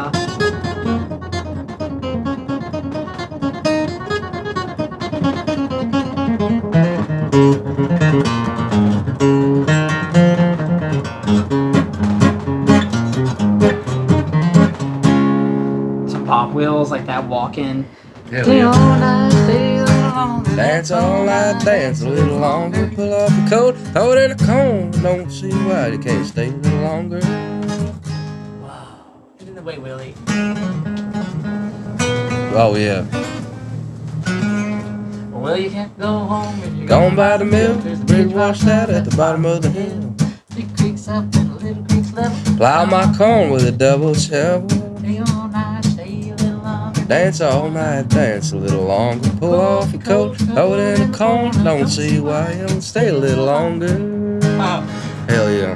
some Pop Wheels, like that walk-in. Stay all night, dance all night, dance a little longer. Pull off your coat, throw it in a cone. Don't see why you can't stay a little longer. Wow. Get in the way, Willie. Oh yeah. Well, you can't go home if you're gone by the mill. There's a bridge washed out at the bottom of the hill. Big creeks up and a little creeks left. Plow my corn with a double shovel. Stay all night, stay a little longer. Dance all night, dance a little longer. Pull off your coat, throw it in a cone. Don't see why you don't stay a little longer. Wow. Hell yeah.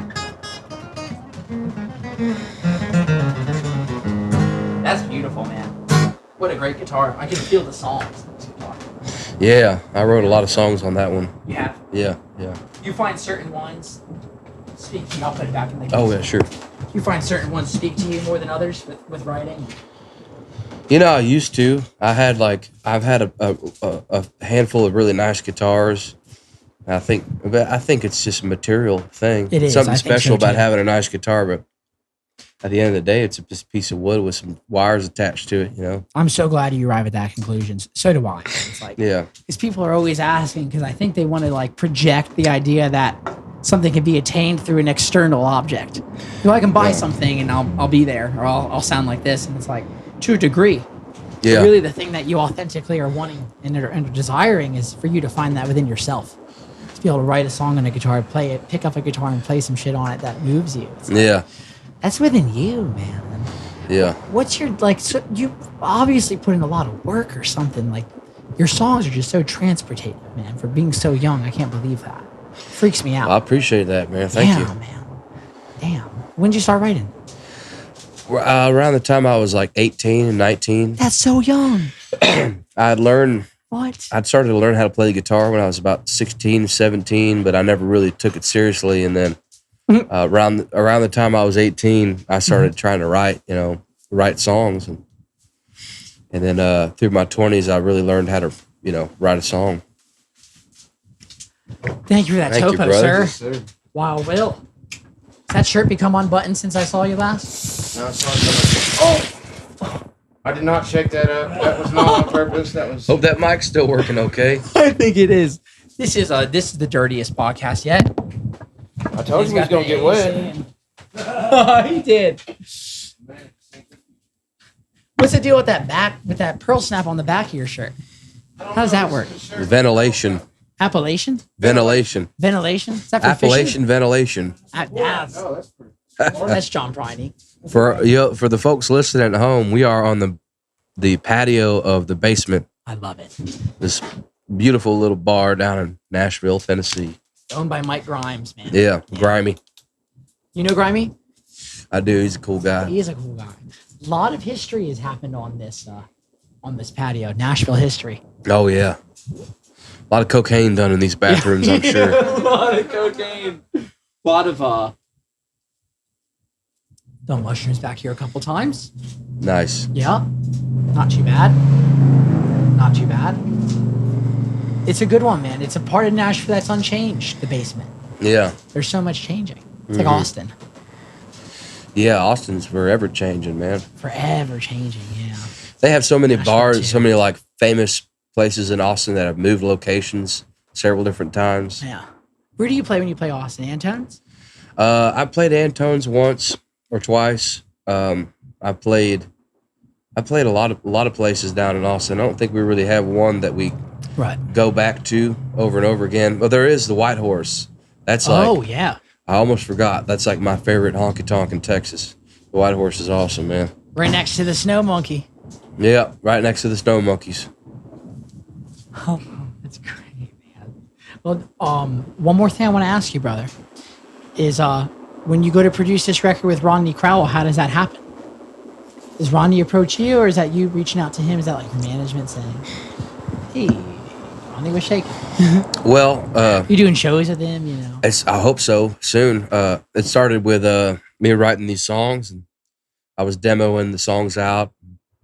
That's beautiful, man. What a great guitar. I can feel the songs in this guitar. Yeah, I wrote a lot of songs on that one. You have? Yeah, yeah. You find certain ones speak to you. I'll put it back in the case. Oh yeah, sure. You find certain ones speak to you more than others with writing? You know, I used to. I've had a handful of really nice guitars. I think it's just a material thing. It is. Something special about having a nice guitar, but at the end of the day, it's just a piece of wood with some wires attached to it, you know? I'm so glad you arrive at that conclusion. So do I. It's like, yeah. Because people are always asking, because I think they want to like project the idea that something can be attained through an external object. You know, I can buy something and I'll be there, or I'll sound like this, and it's like, to a degree. Yeah. But really, the thing that you authentically are wanting and are desiring is for you to find that within yourself. To be able to write a song on a guitar, play it, pick up a guitar and play some shit on it that moves you. It's like, Yeah. that's within you, man. Yeah. What's your, like, so you obviously put in a lot of work or something. Like, your songs are just so transportative, man. For being so young, I can't believe that. It freaks me out. I appreciate that, man. Thank you. Man. Damn. When did you start writing? Around the time I was like 18 and 19. That's so young. I'd started to learn how to play the guitar when I was about 16, 17, but I never really took it seriously. And then around the time I was 18, I started trying to write songs. And then through my 20s, I really learned how to, write a song. Thank you for that Thank topo, you, brother. sir. Yes, sir. Wow, Will. Has that shirt become unbuttoned since I saw you last? No, Oh! I did not shake that up. That was not on purpose. That was. Hope that mic's still working okay. I think it is. This is the dirtiest podcast yet. I told you he was gonna get wet. He did. What's the deal with that pearl snap on the back of your shirt? How does that work? Ventilation. Appellation? Ventilation. Ventilation? Is that for Appellation, fishing? ventilation. That's John Briney. For the folks listening at home, we are on the the patio of the basement. I love it. This beautiful little bar down in Nashville, Tennessee. Owned by Mike Grimes, man. Yeah, Grimy. You know Grimy? I do. He's a cool guy. He is a cool guy. A lot of history has happened on this patio. Nashville history. Oh yeah, a lot of cocaine done in these bathrooms. I'm sure. A lot of cocaine. A lot of done mushrooms back here a couple times. Nice. Yeah, not too bad. Not too bad. It's a good one, man. It's a part of Nashville that's unchanged. The basement. Yeah. There's so much changing. It's like Austin. Yeah, Austin's forever changing, man. Forever changing. Yeah. They have so many Nashville bars, too. so many like famous places in Austin that have moved locations several different times. Yeah. Where do you play when you play Austin? Antone's? I played Antone's once or twice. I played a lot of places down in Austin. I don't think we really have one that we go back to over and over again. But there is the White Horse. That's like, yeah. I almost forgot. That's like my favorite honky tonk in Texas. The White Horse is awesome, man. Right next to the Snow Monkey. Yeah, right next to the Snow Monkeys. Oh, that's great, man. Well, one more thing I want to ask you, brother, is when you go to produce this record with Rodney Crowell, how does that happen? Does Rodney approach you, or is that you reaching out to him? Is that like your management saying, "Hey, Rodney was shaking"? Well, you doing shows with him? You know. I hope so soon. It started with me writing these songs, and I was demoing the songs out.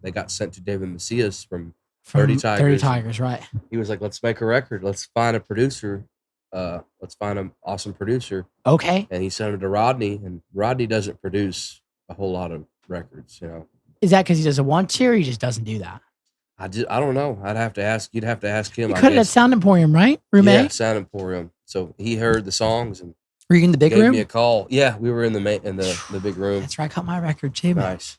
They got sent to David Macias from 30 Tigers. 30 Tigers, right. He was like, let's make a record. Let's find a producer. Let's find an awesome producer. Okay. And he sent it to Rodney, and Rodney doesn't produce a whole lot of records, you know. Is that because he doesn't want to, or he just doesn't do that? I don't know. I'd have to ask. You'd have to ask him. You cut it at Sound Emporium, right? Room A? Yeah, Sound Emporium. So he heard the songs and were you in the big gave room? me a call. Yeah, we were in the big room. That's where I cut my record too. Man. Nice.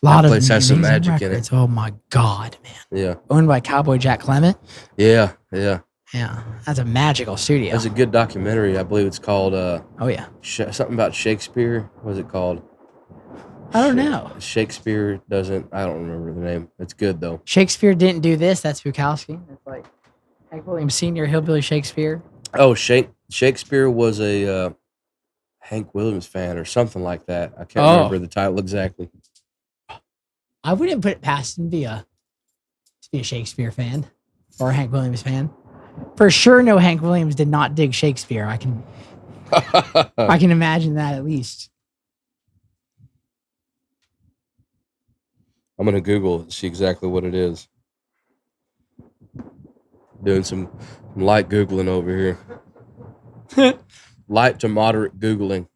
A lot that of place has some amazing magic records. in it. Oh my God, man. Yeah. Owned by Cowboy Jack Clement. Yeah. Yeah. That's a magical studio. There's a good documentary. I believe it's called oh yeah. Something about Shakespeare. What is it called? I don't know. Shakespeare doesn't. I don't remember the name. It's good though. Shakespeare didn't do this. That's Bukowski. It's like Hank Williams Sr., Hillbilly Shakespeare. Oh, Shakespeare was a Hank Williams fan or something like that. I can't remember the title exactly. I wouldn't put it past him to be a Shakespeare fan or a Hank Williams fan. For sure, no, Hank Williams did not dig Shakespeare. I can imagine that at least. I'm gonna Google and see exactly what it is. Doing some light Googling over here. Light to moderate Googling.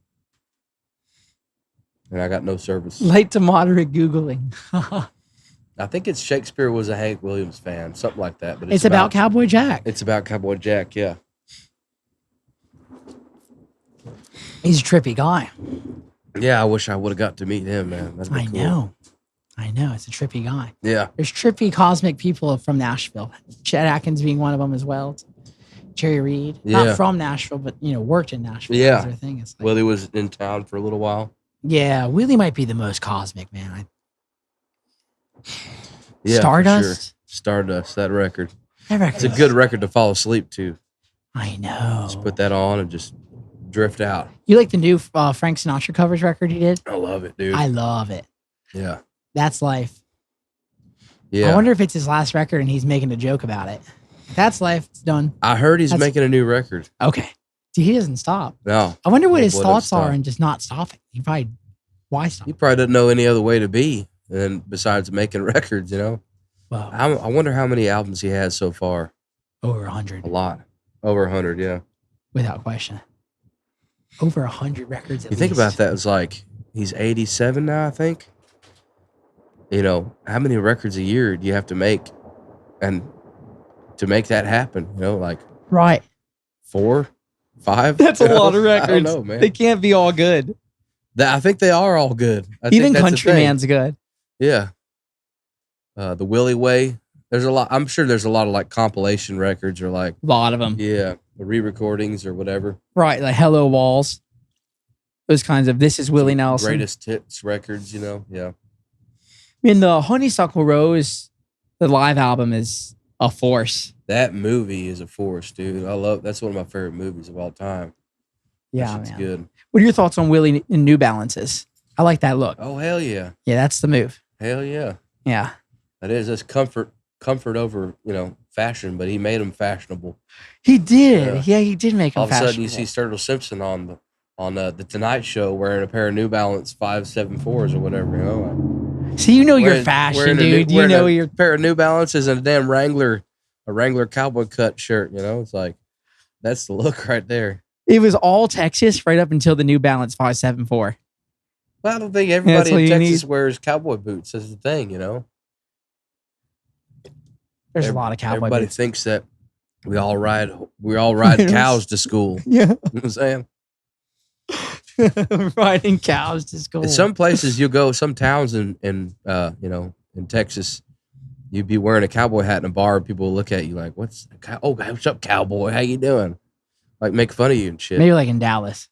And I got no service. Light to moderate Googling. I think it's Shakespeare was a Hank Williams fan, something like that. But it's about Cowboy Jack. It's about Cowboy Jack, yeah. He's a trippy guy. Yeah, I wish I would have got to meet him, man. That'd be cool. I know. It's a trippy guy. Yeah. There's trippy cosmic people from Nashville. Chet Atkins being one of them as well. Jerry Reed. Yeah. Not from Nashville, but, worked in Nashville. Yeah. Their thing. It's like, Willie was in town for a little while. Yeah. Willie might be the most cosmic, man. Yeah, Stardust? Sure. Stardust, that record. That record. It's a good record to fall asleep to. I know. Just put that on and just drift out. You like the new Frank Sinatra covers record he did? I love it, dude. I love it. Yeah. That's life. Yeah. I wonder if it's his last record and he's making a joke about it. That's life. It's done. I heard he's making a new record. Okay. Dude, he doesn't stop. No. I wonder what his thoughts are and just not stopping. Why stop? He probably doesn't know any other way to be and besides making records, you know? Wow. I wonder how many albums he has so far. Over 100. A lot. Over 100, yeah. Without question. Over 100 records at You think least. about that, it's like he's 87 now, I think. You know, how many records a year do you have to make and to make that happen? You know, like right. 4, 5? That's a lot of records. I don't know, man. They can't be all good. I think they are all good. Even Countryman's good. Yeah. The Willie Way. There's a lot. I'm sure there's a lot of like compilation records or like A lot of them. yeah, the re-recordings or whatever. Right, like Hello Walls. Those kinds of This Is Willie Nelson. Greatest hits records, you know. Yeah. mean, the Honeysuckle Rose, the live album is a force. That movie is a force, dude. That's one of my favorite movies of all time. Yeah, it's man. Good. What are your thoughts on Willie in New Balances? I like that look. Oh, hell yeah. Yeah, that's the move. Hell yeah. Yeah. That is. That's comfort over, fashion, but he made them fashionable. He did. Yeah, he did make them all fashionable. All of a sudden, you see Sturgill Simpson on the Tonight Show wearing a pair of New Balance 574s or whatever. See, your fashion, dude. You know your pair of New Balances and a damn Wrangler cowboy cut shirt. It's like that's the look right there. It was all Texas right up until the New Balance 574. Well, I don't think everybody in Texas wears cowboy boots. That's the thing, There's a lot of cowboy Everybody boots. thinks that we all ride cows to school. Yeah. You know what I'm saying? Riding cows to school. In some places you go, some towns in Texas, you'd be wearing a cowboy hat in a bar, and people will look at you like, what's up, cowboy? How you doing? Like make fun of you and shit. Maybe like in Dallas.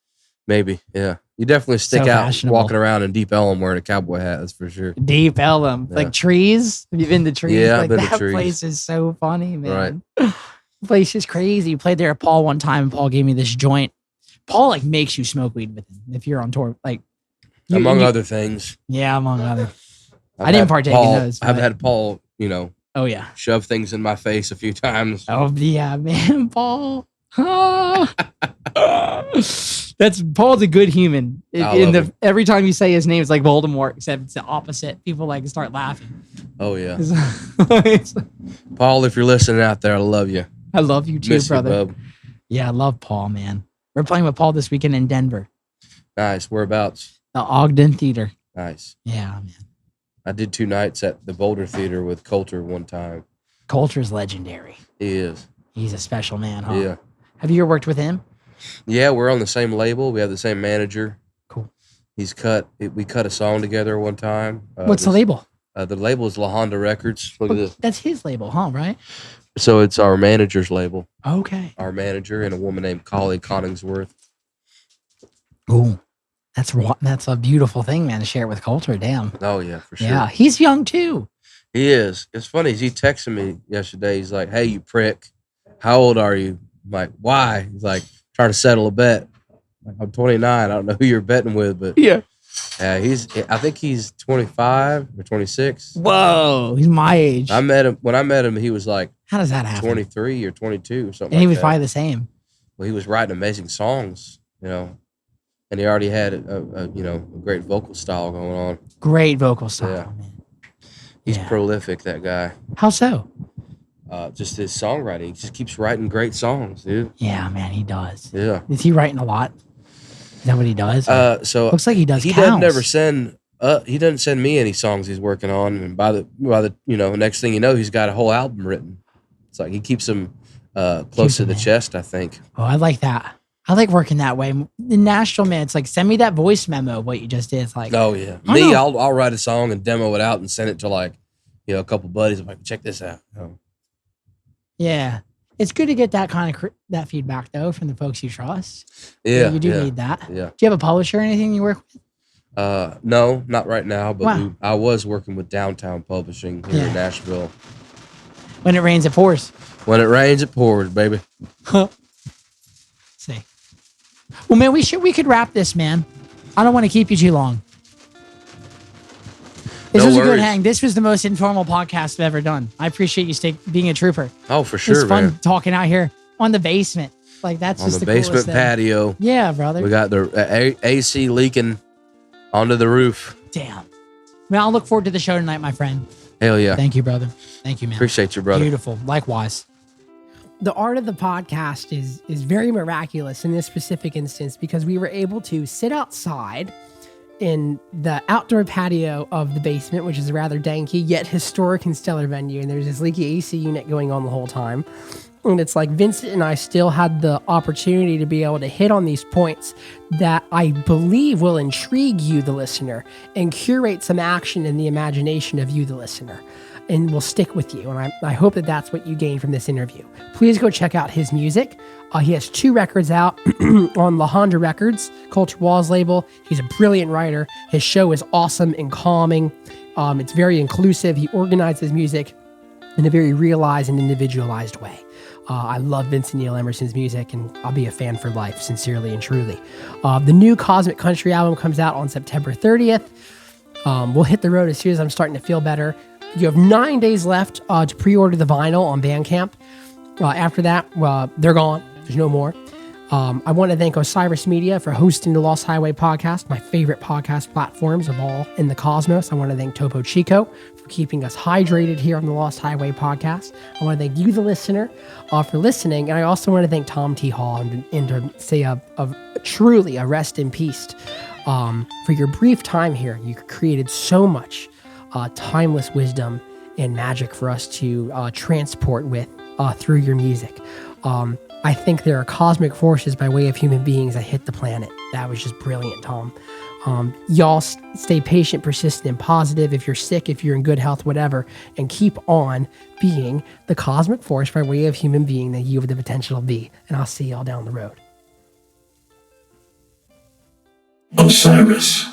Maybe, yeah. You definitely stick out walking around in Deep Ellum wearing a cowboy hat, that's for sure. Deep Ellum. Yeah. Like trees. Have you been to trees? Yeah, like I've been that to trees. Place is so funny, man. Right. The place is crazy. You played there at Paul one time, and Paul gave me this joint. Paul makes you smoke weed with him if you're on tour. Among other things. Yeah, among other. I didn't partake in those. I've had Paul, oh yeah, shove things in my face a few times. Oh yeah, man, Paul. That's Paul's a good human. Every time you say his name, it's like Voldemort, except it's the opposite. People start laughing. Oh yeah. Paul, if you're listening out there, I love you. I love you too, Miss brother. You, bub. Yeah, I love Paul, man. We're playing with Paul this weekend in Denver. Nice. Whereabouts? The Ogden Theater. Nice. Yeah, man. I did 2 nights at the Boulder Theater with Coulter one time. Coulter's legendary. He is. He's a special man, huh? Yeah. Have you ever worked with him? Yeah, we're on the same label. We have the same manager. Cool. We cut a song together one time. What's the label? The label is La Honda Records. Look at this. That's his label, huh? Right? So it's our manager's label. Okay. Our manager and a woman named Collie Conningsworth. Ooh, that's a beautiful thing, man, to share it with Coulter. Damn. Oh, yeah, for sure. Yeah, he's young, too. He is. It's funny. He texted me yesterday. He's like, hey, you prick. How old are you? I'm like, why? He's like, trying to settle a bet. I'm 29. I don't know who you're betting with, but yeah. I think he's 25 or 26. Whoa, he's my age. When I met him, he was like, how does that happen? 23 or 22 or something. And he was probably the same. Well, he was writing amazing songs, and he already had a great vocal style going on. Great vocal style, man. He's prolific, that guy. How so? Just his songwriting. He just keeps writing great songs, dude. Yeah, man, he does. Yeah. Is he writing a lot? Is that what he does? So looks like he does. He doesn't ever send. He doesn't send me any songs he's working on, and by the next thing you know, he's got a whole album written. It's like he keeps them close to the chest, I think. Oh, I like that. I like working that way. In Nashville, man, it's like send me that voice memo of what you just did. It's like, oh yeah, I'll write a song and demo it out and send it to a couple buddies. I'm like, check this out. Yeah, it's good to get that kind of that feedback though from the folks you trust. Yeah, you do need that. Yeah. Do you have a publisher or anything you work with? No, not right now. But wow. I was working with Downtown Publishing here in Nashville. When it rains, it pours. When it rains, it pours, baby. See. Well, man, we could wrap this, man. I don't want to keep you too long. This was a good hang. This was the most informal podcast I've ever done. I appreciate you being a trooper. Oh, for sure, It's fun man. talking out here on the basement. That's on just the coolest basement thing. patio. Yeah, brother. We got the AC leaking onto the roof. Damn. Man, I'll look forward to the show tonight, my friend. Hell yeah. Thank you, brother. Thank you, man. Appreciate you, brother. Beautiful. Likewise. The art of the podcast is very miraculous in this specific instance because we were able to sit outside in the outdoor patio of the basement, which is a rather danky yet historic and stellar venue. And there's this leaky AC unit going on the whole time. And it's like Vincent and I still had the opportunity to be able to hit on these points that I believe will intrigue you, the listener, and curate some action in the imagination of you, the listener, and will stick with you. And I hope that that's what you gain from this interview. Please go check out his music. He has 2 records out on La Honda Records, Coulter Wall's label. He's a brilliant writer. His show is awesome and calming. It's very inclusive. He organized his music in a very realized and individualized way. I love Vincent Neil Emerson's music, and I'll be a fan for life, sincerely and truly. The new Cosmic Country album comes out on September 30th. We'll hit the road as soon as I'm starting to feel better. You have 9 days left to pre-order the vinyl on Bandcamp. After that, they're gone. There's no more. I want to thank Osiris Media for hosting the Lost Highway podcast, my favorite podcast platforms of all in the cosmos. I want to thank Topo Chico for keeping us hydrated here on the Lost Highway podcast. I want to thank you, the listener, for listening. And I also want to thank Tom T. Hall and to say truly a rest in peace for your brief time here. You created so much timeless wisdom and magic for us to transport with through your music. I think there are cosmic forces by way of human beings that hit the planet. That was just brilliant, Tom. Y'all stay patient, persistent, and positive. If you're sick, if you're in good health, whatever, and keep on being the cosmic force by way of human being that you have the potential to be. And I'll see y'all down the road. Osiris.